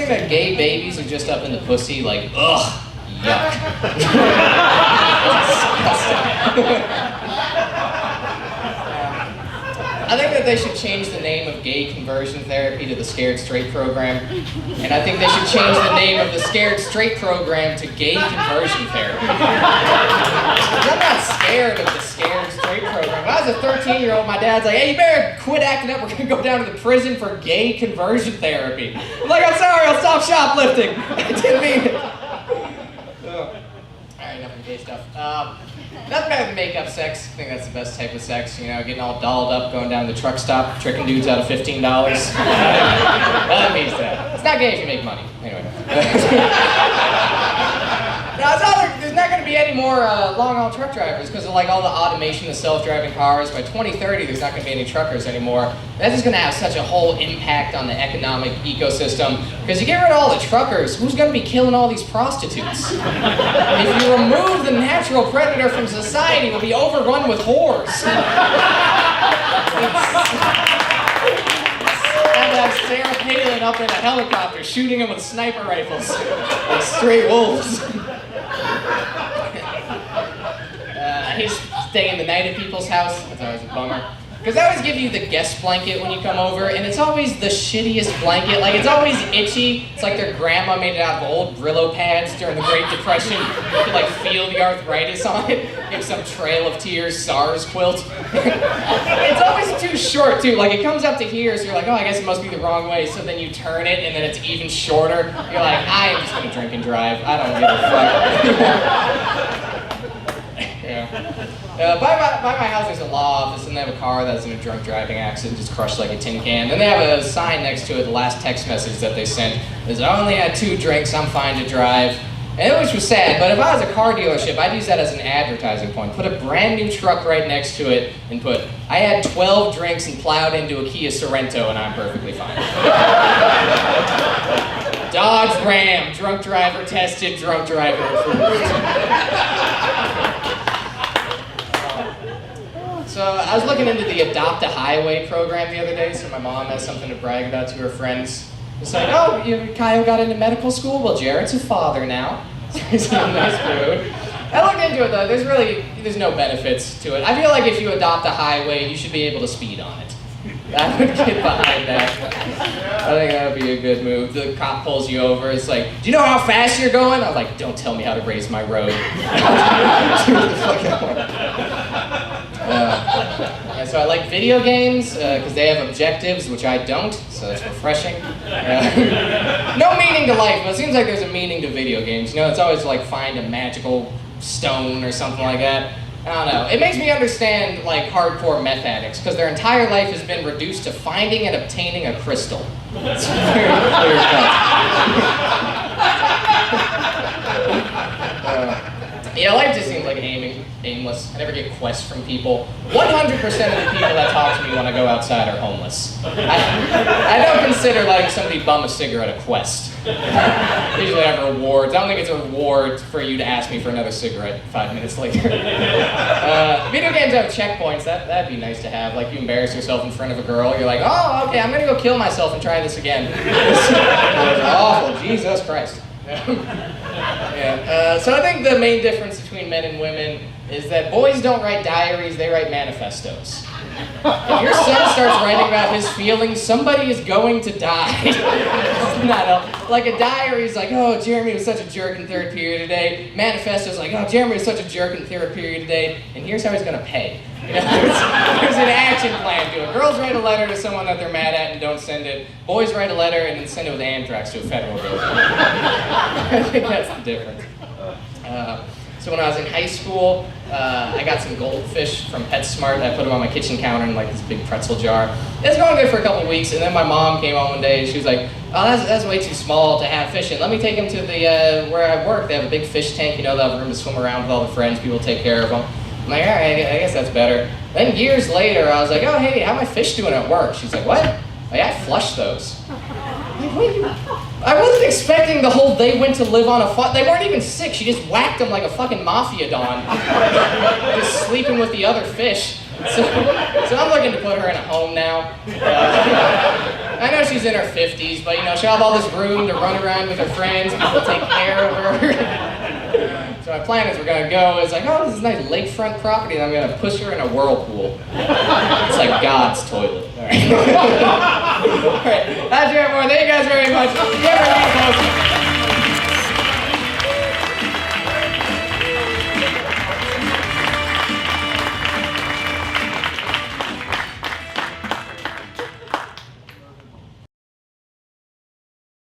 hearing that gay babies are just up in the pussy, like, ugh, yuck. I think that they should change the name of gay conversion therapy to the Scared Straight program. And I think they should change the name of the Scared Straight program to gay conversion therapy. I'm not scared of the Scared Straight program. When I was a 13-year-old, my dad's like, hey, you better quit acting up. We're going to go down to the prison for gay conversion therapy. I'm like, I'm sorry, I'll stop shoplifting. I didn't mean it. All right, enough of gay stuff. Nothing better than make-up sex. I think that's the best type of sex. You know, getting all dolled up, going down to the truck stop, tricking dudes out of $15. That means that. It's not gay if you make money. Anyway. Now, there's not going to be any more long-haul truck drivers because of like all the automation of self-driving cars. By 2030, there's not going to be any truckers anymore. That's just going to have such a whole impact on the economic ecosystem. Because you get rid of all the truckers, who's going to be killing all these prostitutes? If you remove the natural predator from society, we'll be overrun with whores. And have Sarah Palin up in a helicopter shooting them with sniper rifles like stray wolves. I hate staying the night at people's house. That's always a bummer. Because I always give you the guest blanket when you come over, and it's always the shittiest blanket. Like, it's always itchy. It's like their grandma made it out of old Brillo pads during the Great Depression. You could, like, feel the arthritis on it. Give some Trail of Tears SARS quilt. It's always too short, too. Like, it comes up to here, so you're like, oh, I guess it must be the wrong way. So then you turn it, and then it's even shorter. You're like, I am just going to drink and drive. I don't give a fuck. Yeah. By my house, there's a law office, and they have a car that's in a drunk driving accident, just crushed like a tin can. And they have a sign next to it, the last text message that they sent is, I only had 2 drinks, I'm fine to drive. And which was sad, but if I was a car dealership, I'd use that as an advertising point. Put a brand new truck right next to it and put, I had 12 drinks and plowed into a Kia Sorento and I'm perfectly fine. Dodge Ram, drunk driver tested, drunk driver approved. So I was looking into the Adopt a Highway program the other day, so my mom has something to brag about to her friends. It's like, oh, Kyle got into medical school? Well, Jarrett's a father now. So he's in a nice mood. I looked into it though, there's no benefits to it. I feel like if you adopt a highway, you should be able to speed on it. I would get behind that. I think that would be a good move. The cop pulls you over, it's like, do you know how fast you're going? I'm like, don't tell me how to raise my road. And so I like video games because they have objectives, which I don't, so it's refreshing. No meaning to life, but it seems like there's a meaning to video games. You know, it's always like find a magical stone or something like that. I don't know. It makes me understand like hardcore meth addicts because their entire life has been reduced to finding and obtaining a crystal. It's very clear cut. Life just seems like aimless. I never get quests from people. 100% of the people that talk to me when I go outside are homeless. I don't consider letting somebody bum a cigarette a quest. Usually I have rewards. I don't think it's a reward for you to ask me for another cigarette 5 minutes later. Video games have checkpoints. That'd be nice to have. Like you embarrass yourself in front of a girl. You're like, oh, okay, I'm gonna go kill myself and try this again. This is awful. Jesus Christ. So I think the main difference between men and women is that boys don't write diaries, they write manifestos. If your son starts writing about his feelings, somebody is going to die. Like a diary is like, oh, Jeremy was such a jerk in third period today. Manifesto's like, oh, Jeremy was such a jerk in third period today, and here's how he's going to pay. There's an action plan to it. Girls write a letter to someone that they're mad at and don't send it. Boys write a letter and then send it with anthrax to a federal building. I think that's the difference. So when I was in high school, I got some goldfish from PetSmart. I put them on my kitchen counter in like this big pretzel jar. It was going good for a couple of weeks, and then my mom came home one day and she was like, oh, that's way too small to have fish in. Let me take them to the where I work. They have a big fish tank. They'll have room to swim around with all the friends. People take care of them. I'm like, all right, I guess that's better. Then years later, I was like, oh, hey, how are my fish doing at work? She's like, what? Like, I flushed those. I wasn't expecting the whole they went to live on a they weren't even sick. She just whacked them like a fucking mafia don. Just sleeping with the other fish. So I'm looking to put her in a home now. I know she's in her 50s, but she'll have all this room to run around with her friends. People take care of her. So my plan is we're gonna go. It's like, oh, this is nice lakefront property, and I'm gonna push her in a whirlpool. It's like God's toilet. All right. All right. That's Jarrett Moore. Thank you guys very much. Give her a hand, folks.